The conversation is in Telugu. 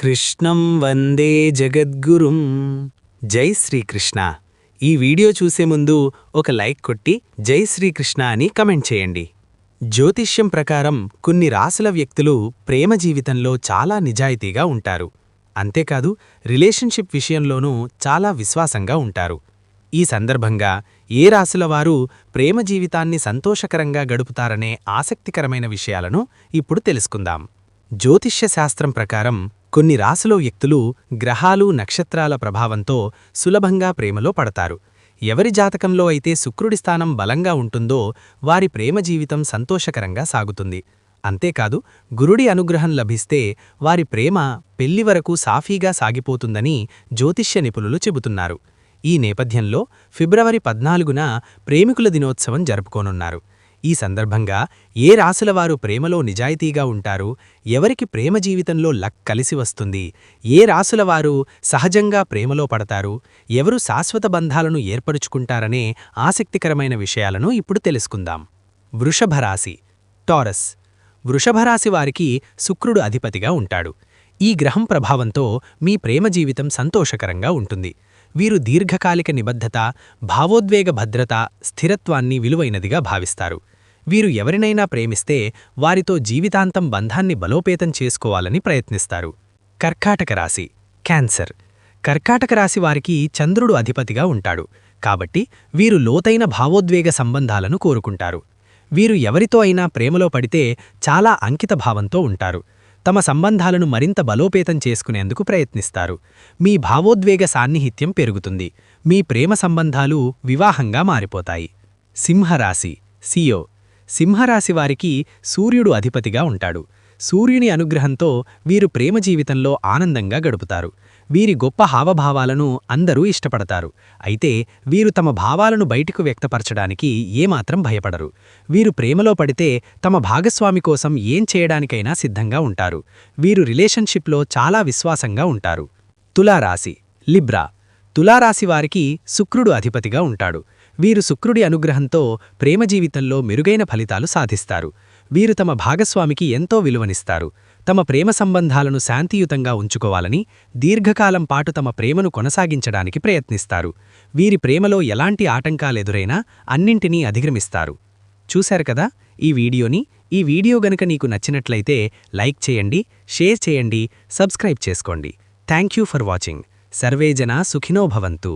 కృష్ణం వందే జగద్గురుం. జై శ్రీకృష్ణ. ఈ వీడియో చూసే ముందు ఒక లైక్ కొట్టి జై శ్రీకృష్ణ అని కమెంట్ చేయండి. జ్యోతిష్యం ప్రకారం కొన్ని రాసుల వ్యక్తులు ప్రేమ జీవితంలో చాలా నిజాయితీగా ఉంటారు. అంతేకాదు రిలేషన్షిప్ విషయంలోనూ చాలా విశ్వాసంగా ఉంటారు. ఈ సందర్భంగా ఏ రాసుల వారు ప్రేమ జీవితాన్ని సంతోషకరంగా గడుపుతారనే ఆసక్తికరమైన విషయాలను ఇప్పుడు తెలుసుకుందాం. జ్యోతిష్య శాస్త్రం ప్రకారం కొన్ని రాసులో వ్యక్తులు గ్రహాలు నక్షత్రాల ప్రభావంతో సులభంగా ప్రేమలో పడతారు. ఎవరి జాతకంలో అయితే శుక్రుడి స్థానం బలంగా ఉంటుందో వారి ప్రేమ జీవితం సంతోషకరంగా సాగుతుంది. అంతేకాదు గురుడి అనుగ్రహం లభిస్తే వారి ప్రేమ పెళ్లి వరకు సాఫీగా సాగిపోతుందని జ్యోతిష్య నిపుణులు చెబుతున్నారు. ఈ నేపథ్యంలో ఫిబ్రవరి 14న ప్రేమికుల దినోత్సవం జరుపుకోనున్నారు. ఈ సందర్భంగా ఏ రాసులవారు ప్రేమలో నిజాయితీగా ఉంటారు, ఎవరికి ప్రేమ జీవితంలో లక్ కలిసి వస్తుంది, ఏ రాసులవారు సహజంగా ప్రేమలో పడతారు, ఎవరు శాశ్వత బంధాలను ఏర్పరుచుకుంటారనే ఆసక్తికరమైన విషయాలను ఇప్పుడు తెలుసుకుందాం. వృషభరాశి, టారస్. వృషభరాశి వారికి శుక్రుడు అధిపతిగా ఉంటాడు. ఈ గ్రహం ప్రభావంతో మీ ప్రేమ జీవితం సంతోషకరంగా ఉంటుంది. వీరు దీర్ఘకాలిక నిబద్ధత, భావోద్వేగ భద్రత, స్థిరత్వాన్ని విలువైనదిగా భావిస్తారు. వీరు ఎవరినైనా ప్రేమిస్తే వారితో జీవితాంతం బంధాన్ని బలోపేతం చేసుకోవాలని ప్రయత్నిస్తారు. కర్కాటక రాశి, క్యాన్సర్. కర్కాటక రాశి వారికి చంద్రుడు అధిపతిగా ఉంటాడు. కాబట్టి వీరు లోతైన భావోద్వేగ సంబంధాలను కోరుకుంటారు. వీరు ఎవరితో అయినా ప్రేమలో పడితే చాలా అంకిత భావంతో ఉంటారు. తమ సంబంధాలను మరింత బలోపేతం చేసుకునేందుకు ప్రయత్నిస్తారు. మీ భావోద్వేగ సాన్నిహిత్యం పెరుగుతుంది. మీ ప్రేమ సంబంధాలు వివాహంగా మారిపోతాయి. సింహరాశి, సియో. సింహరాశి వారికి సూర్యుడు అధిపతిగా ఉంటాడు. సూర్యుని అనుగ్రహంతో వీరు ప్రేమ జీవితంలో ఆనందంగా గడుపుతారు. వీరి గొప్ప హావభావాలను అందరూ ఇష్టపడతారు. అయితే వీరు తమ భావాలను బయటకు వ్యక్తపరచడానికి ఏమాత్రం భయపడరు. వీరు ప్రేమలో పడితే తమ భాగస్వామి కోసం ఏం చేయడానికైనా సిద్ధంగా ఉంటారు. వీరు రిలేషన్షిప్లో చాలా విశ్వాసంగా ఉంటారు. తులారాశి, లిబ్రా. తులారాశి వారికి శుక్రుడు అధిపతిగా ఉంటాడు. వీరు శుక్రుడి అనుగ్రహంతో ప్రేమ జీవితంలో మెరుగైన ఫలితాలు సాధిస్తారు. వీరు తమ భాగస్వామికి ఎంతో విలువనిస్తారు. తమ ప్రేమ సంబంధాలను శాంతియుతంగా ఉంచుకోవాలని, దీర్ఘకాలం పాటు తమ ప్రేమను కొనసాగించడానికి ప్రయత్నిస్తారు. వీరి ప్రేమలో ఎలాంటి ఆటంకాలెదురైనా అన్నింటినీ అధిగమిస్తారు. చూశారు కదా ఈ వీడియోని. ఈ వీడియో గనుక నీకు నచ్చినట్లయితే లైక్ చేయండి, షేర్ చేయండి, సబ్స్క్రైబ్ చేసుకోండి. Thank you for watching. Survey జనా సుఖినో భవంతు.